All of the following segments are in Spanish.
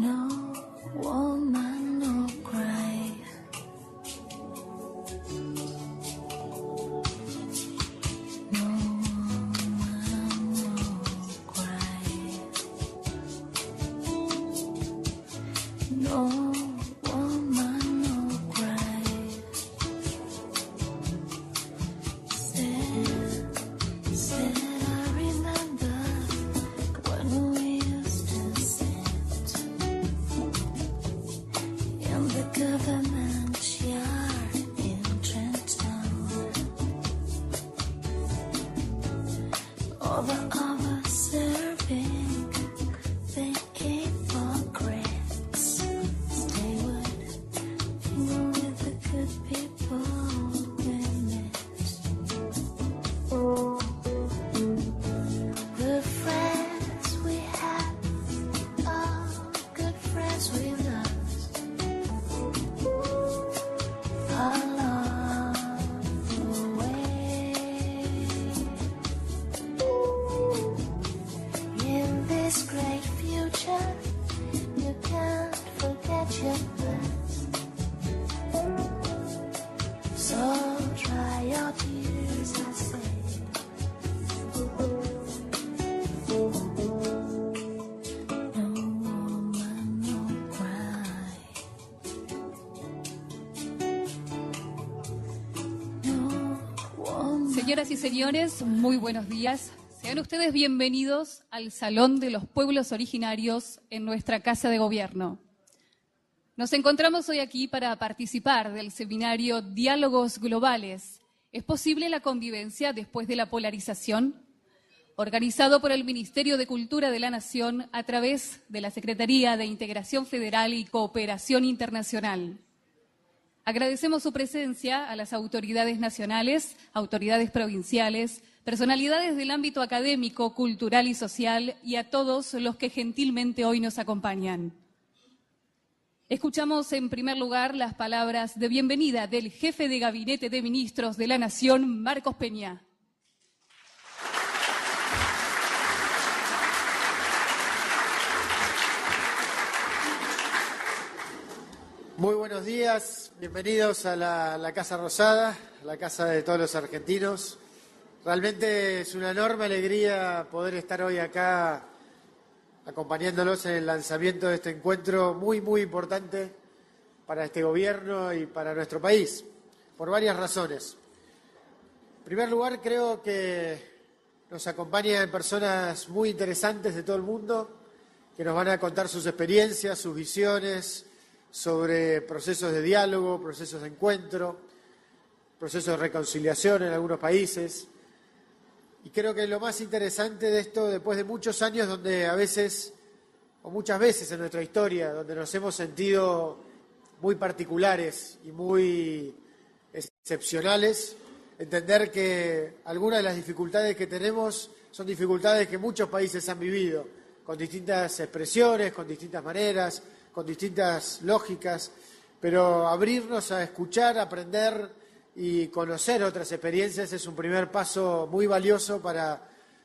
No woman, no cry. No woman, no cry. No woman, no cry. Said I remember when we used to sit in the government yard in Trenton over our serving thinking for grits. Stay with the good people we met. Good friends we had, oh, good friends we lost along the way. In this great future, you can't forget your past. So dry your tears, I say. Señoras y señores, muy buenos días. Sean ustedes bienvenidos al Salón de los Pueblos Originarios en nuestra Casa de Gobierno. Nos encontramos hoy aquí para participar del seminario Diálogos Globales. ¿Es posible la convivencia después de la polarización? Organizado por el Ministerio de Cultura de la Nación a través de la Secretaría de Integración Federal y Cooperación Internacional. Agradecemos su presencia a las autoridades nacionales, autoridades provinciales, personalidades del ámbito académico, cultural y social y a todos los que gentilmente hoy nos acompañan. Escuchamos en primer lugar las palabras de bienvenida del jefe de Gabinete de Ministros de la Nación, Marcos Peña. Muy buenos días, bienvenidos a la Casa Rosada, la casa de todos los argentinos. Realmente es una enorme alegría poder estar hoy acá acompañándolos en el lanzamiento de este encuentro muy importante para este gobierno y para nuestro país, por varias razones. En primer lugar, creo que nos acompañan personas muy interesantes de todo el mundo que nos van a contar sus experiencias, sus visiones sobre procesos de diálogo, procesos de encuentro, procesos de reconciliación en algunos países. Y creo que lo más interesante de esto, después de muchos años donde a veces, o muchas veces en nuestra historia, donde nos hemos sentido muy particulares y muy excepcionales, entender que algunas de las dificultades que tenemos son dificultades que muchos países han vivido, con distintas expresiones, con distintas maneras, con distintas lógicas, pero abrirnos a escuchar, aprender y conocer otras experiencias es un primer paso muy valioso para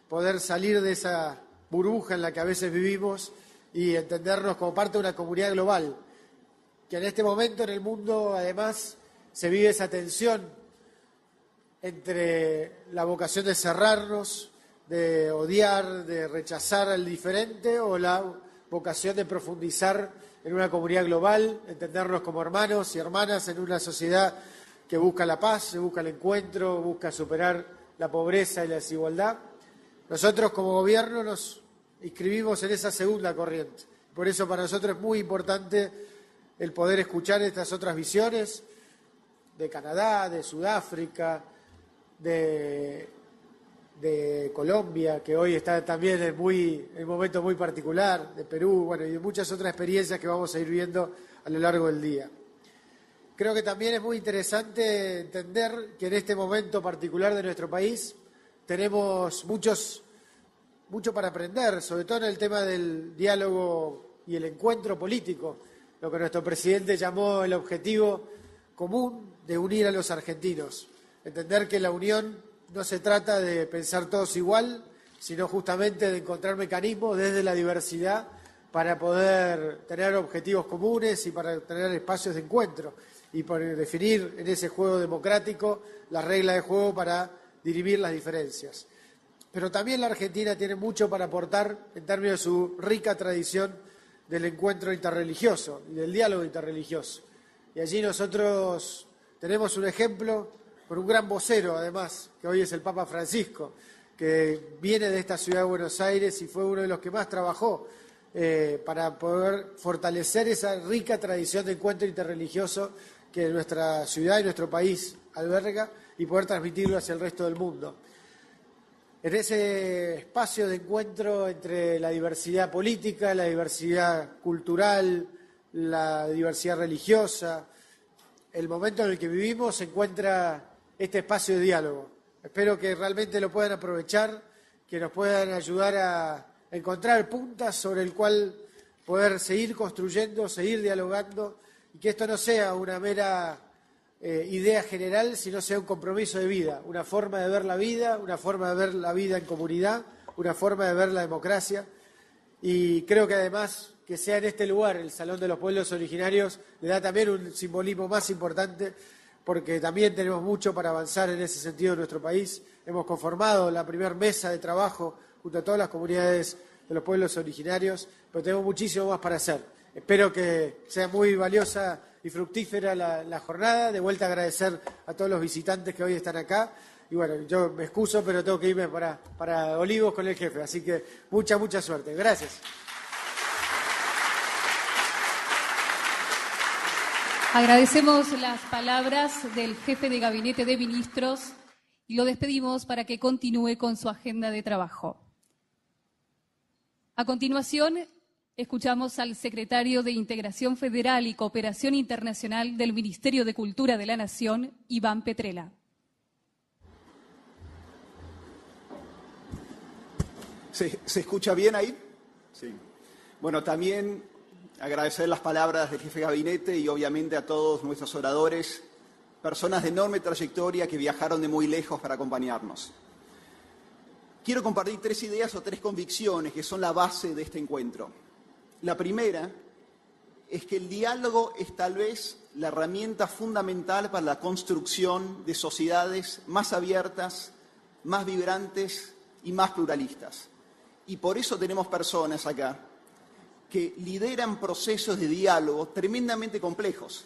poder salir de esa burbuja en la que a veces vivimos y entendernos como parte de una comunidad global, que en este momento en el mundo además se vive esa tensión entre la vocación de cerrarnos, de odiar, de rechazar al diferente, o la vocación de profundizar en una comunidad global, entendernos como hermanos y hermanas en una sociedad que busca la paz, busca el encuentro, busca superar la pobreza y la desigualdad. Nosotros como gobierno nos inscribimos en esa segunda corriente. Por eso para nosotros es muy importante el poder escuchar estas otras visiones de Canadá, de Sudáfrica, de Colombia, que hoy está también en un momento muy particular, de Perú, bueno, y de muchas otras experiencias que vamos a ir viendo a lo largo del día. Creo que también es muy interesante entender que en este momento particular de nuestro país tenemos mucho para aprender, sobre todo en el tema del diálogo y el encuentro político, lo que nuestro presidente llamó el objetivo común de unir a los argentinos. Entender que la unión no se trata de pensar todos igual, sino justamente de encontrar mecanismos desde la diversidad para poder tener objetivos comunes y para tener espacios de encuentro y para definir en ese juego democrático las reglas de juego para dirimir las diferencias. Pero también la Argentina tiene mucho para aportar en términos de su rica tradición del encuentro interreligioso y del diálogo interreligioso. Y allí nosotros tenemos un ejemplo con un gran vocero, además, que hoy es el Papa Francisco, que viene de esta ciudad de Buenos Aires y fue uno de los que más trabajó para poder fortalecer esa rica tradición de encuentro interreligioso que nuestra ciudad y nuestro país alberga y poder transmitirlo hacia el resto del mundo. En ese espacio de encuentro entre la diversidad política, la diversidad cultural, la diversidad religiosa, el momento en el que vivimos se encuentra este espacio de diálogo. Espero que realmente lo puedan aprovechar, que nos puedan ayudar a encontrar puntas sobre el cual poder seguir construyendo, seguir dialogando y que esto no sea una mera idea general, sino sea un compromiso de vida, una forma de ver la vida, una forma de ver la vida en comunidad, una forma de ver la democracia. Y creo que además que sea en este lugar, el Salón de los Pueblos Originarios, le da también un simbolismo más importante, porque también tenemos mucho para avanzar en ese sentido en nuestro país. Hemos conformado la primera mesa de trabajo junto a todas las comunidades de los pueblos originarios, pero tenemos muchísimo más para hacer. Espero que sea muy valiosa y fructífera la jornada. De vuelta agradecer a todos los visitantes que hoy están acá. Y bueno, yo me excuso, pero tengo que irme para Olivos con el jefe. Así que mucha suerte. Gracias. Agradecemos las palabras del jefe de Gabinete de Ministros y lo despedimos para que continúe con su agenda de trabajo. A continuación, escuchamos al secretario de Integración Federal y Cooperación Internacional del Ministerio de Cultura de la Nación, Iván Petrella. ¿Se escucha bien ahí? Sí. Bueno, también agradecer las palabras del jefe de gabinete y obviamente a todos nuestros oradores, personas de enorme trayectoria que viajaron de muy lejos para acompañarnos. Quiero compartir 3 ideas o 3 convicciones que son la base de este encuentro. La primera es que el diálogo es tal vez la herramienta fundamental para la construcción de sociedades más abiertas, más vibrantes y más pluralistas. Y por eso tenemos personas acá que lideran procesos de diálogo tremendamente complejos,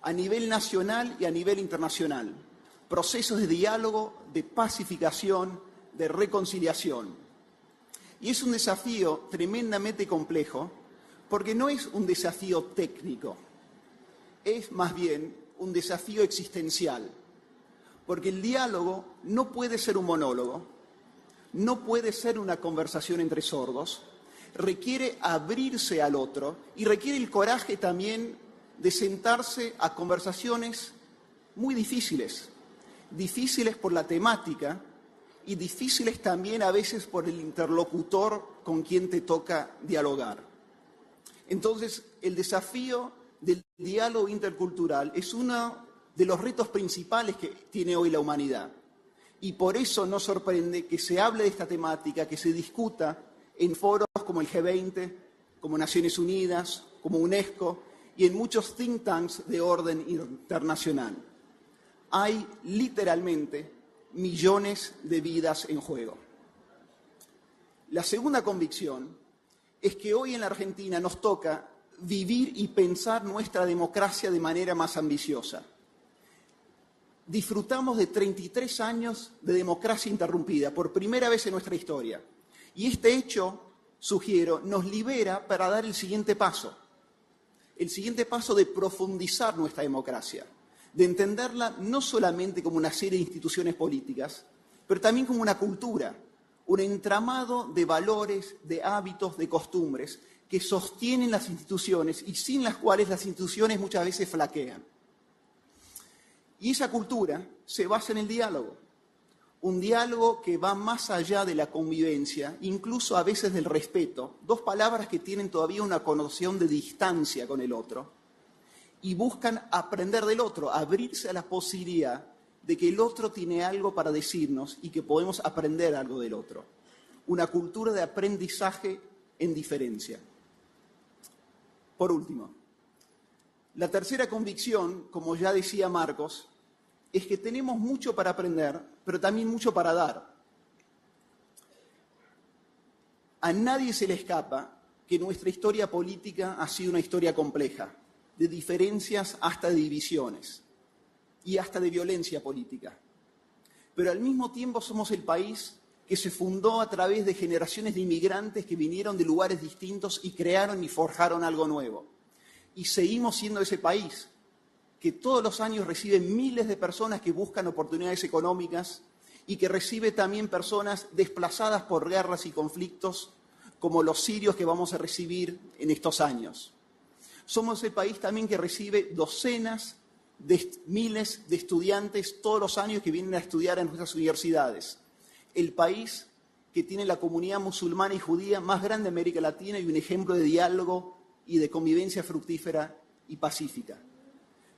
a nivel nacional y a nivel internacional. Procesos de diálogo, de pacificación, de reconciliación. Y es un desafío tremendamente complejo, porque no es un desafío técnico, es más bien un desafío existencial, porque el diálogo no puede ser un monólogo, no puede ser una conversación entre sordos, requiere abrirse al otro y requiere el coraje también de sentarse a conversaciones muy difíciles, difíciles por la temática y difíciles también a veces por el interlocutor con quien te toca dialogar. Entonces, el desafío del diálogo intercultural es uno de los retos principales que tiene hoy la humanidad. Y por eso nos sorprende que se hable de esta temática, que se discuta en foros como el G20, como Naciones Unidas, como UNESCO y en muchos think tanks de orden internacional. Hay literalmente millones de vidas en juego. La segunda convicción es que hoy en la Argentina nos toca vivir y pensar nuestra democracia de manera más ambiciosa. Disfrutamos de 33 años de democracia interrumpida, por primera vez en nuestra historia. Y este hecho, sugiero, nos libera para dar el siguiente paso de profundizar nuestra democracia, de entenderla no solamente como una serie de instituciones políticas, pero también como una cultura, un entramado de valores, de hábitos, de costumbres que sostienen las instituciones y sin las cuales las instituciones muchas veces flaquean. Y esa cultura se basa en el diálogo, un diálogo que va más allá de la convivencia, incluso a veces del respeto, 2 palabras que tienen todavía una connotación de distancia con el otro, y buscan aprender del otro, abrirse a la posibilidad de que el otro tiene algo para decirnos y que podemos aprender algo del otro. Una cultura de aprendizaje en diferencia. Por último, la tercera convicción, como ya decía Marcos, es que tenemos mucho para aprender, pero también mucho para dar. A nadie se le escapa que nuestra historia política ha sido una historia compleja, de diferencias hasta de divisiones y hasta de violencia política. Pero al mismo tiempo somos el país que se fundó a través de generaciones de inmigrantes que vinieron de lugares distintos y crearon y forjaron algo nuevo. Y seguimos siendo ese país que todos los años recibe miles de personas que buscan oportunidades económicas y que recibe también personas desplazadas por guerras y conflictos, como los sirios que vamos a recibir en estos años. Somos el país también que recibe docenas de miles de estudiantes todos los años que vienen a estudiar en nuestras universidades. El país que tiene la comunidad musulmana y judía más grande de América Latina y un ejemplo de diálogo y de convivencia fructífera y pacífica.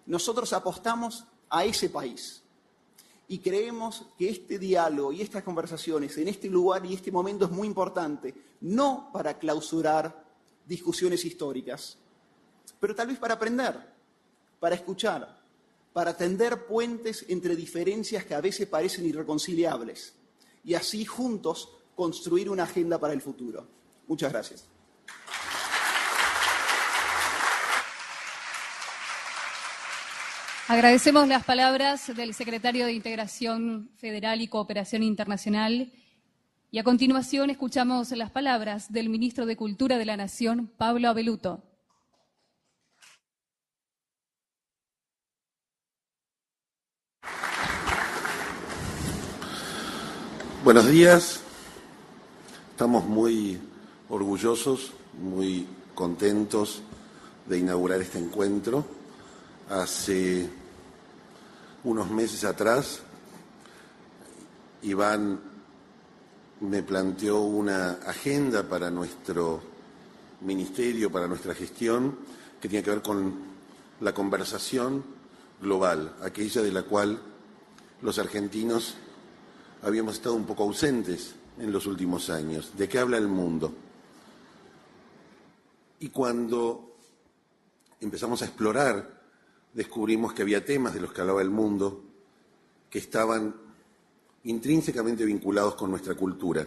Nosotros apostamos a ese país y creemos que este diálogo y estas conversaciones en este lugar y este momento es muy importante, no para clausurar discusiones históricas, pero tal vez para aprender, para escuchar, para tender puentes entre diferencias que a veces parecen irreconciliables y así juntos construir una agenda para el futuro. Muchas gracias. Agradecemos las palabras del secretario de Integración Federal y Cooperación Internacional y a continuación escuchamos las palabras del ministro de Cultura de la Nación, Pablo Abeluto. Buenos días, estamos muy orgullosos, muy contentos de inaugurar este encuentro. Hace unos meses atrás, Iván me planteó una agenda para nuestro ministerio, para nuestra gestión, que tiene que ver con la conversación global, aquella de la cual los argentinos habíamos estado un poco ausentes en los últimos años. ¿De qué habla el mundo? Y cuando empezamos a explorar, descubrimos que había temas de los que hablaba el mundo que estaban intrínsecamente vinculados con nuestra cultura.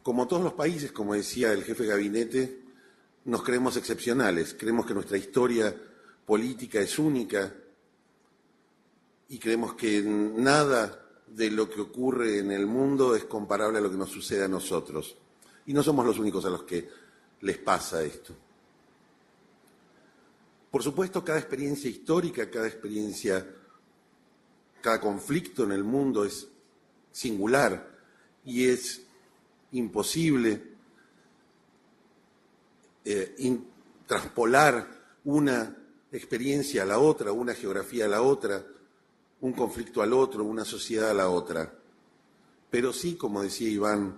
Como todos los países, como decía el jefe de gabinete, nos creemos excepcionales, creemos que nuestra historia política es única y creemos que nada de lo que ocurre en el mundo es comparable a lo que nos sucede a nosotros. Y no somos los únicos a los que les pasa esto. Por supuesto, cada experiencia histórica, cada conflicto en el mundo es singular y es imposible traspolar una experiencia a la otra, una geografía a la otra, un conflicto al otro, una sociedad a la otra. Pero sí, como decía Iván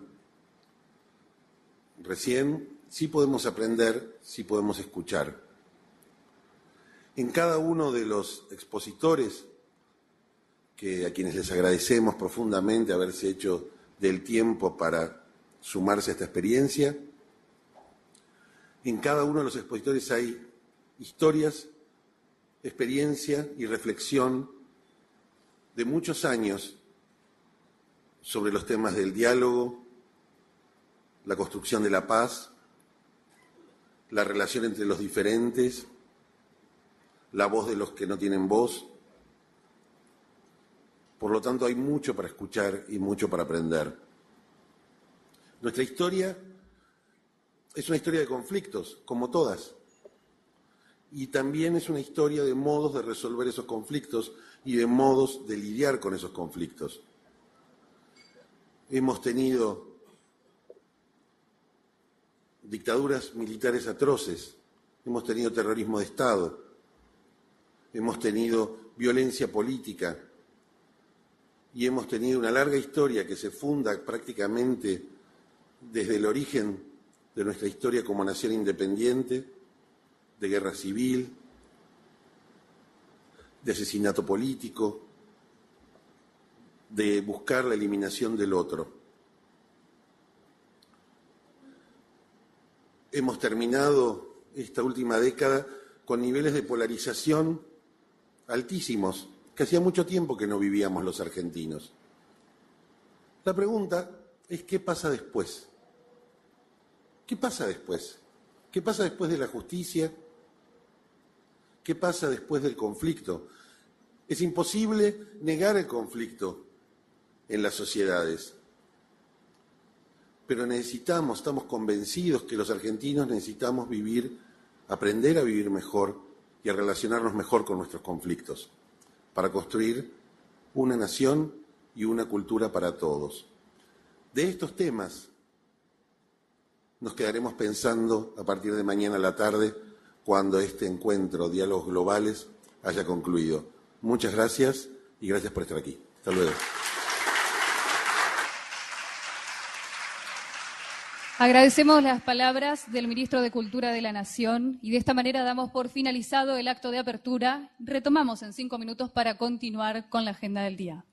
recién, sí podemos aprender, sí podemos escuchar. En cada uno de los expositores, a quienes les agradecemos profundamente haberse hecho del tiempo para sumarse a esta experiencia, en cada uno de los expositores hay historias, experiencia y reflexión de muchos años sobre los temas del diálogo, la construcción de la paz, la relación entre los diferentes, la voz de los que no tienen voz. Por lo tanto, hay mucho para escuchar y mucho para aprender. Nuestra historia es una historia de conflictos, como todas. Y también es una historia de modos de resolver esos conflictos y de modos de lidiar con esos conflictos. Hemos tenido dictaduras militares atroces, hemos tenido terrorismo de Estado, hemos tenido violencia política y hemos tenido una larga historia que se funda prácticamente desde el origen de nuestra historia como nación independiente, de guerra civil, de asesinato político, de buscar la eliminación del otro. hemos terminado esta última década con niveles de polarización altísimos, que hacía mucho tiempo que no vivíamos los argentinos. La pregunta es, ¿qué pasa después? ¿Qué pasa después? ¿Qué pasa después de la justicia? ¿Qué pasa después del conflicto? Es imposible negar el conflicto en las sociedades, pero estamos convencidos que los argentinos necesitamos aprender a vivir mejor y a relacionarnos mejor con nuestros conflictos, para construir una nación y una cultura para todos. De estos temas nos quedaremos pensando a partir de mañana a la tarde, cuando este encuentro, Diálogos Globales, haya concluido. Muchas gracias y gracias por estar aquí. Hasta luego. Agradecemos las palabras del Ministro de Cultura de la Nación y de esta manera damos por finalizado el acto de apertura. Retomamos en 5 minutos para continuar con la agenda del día.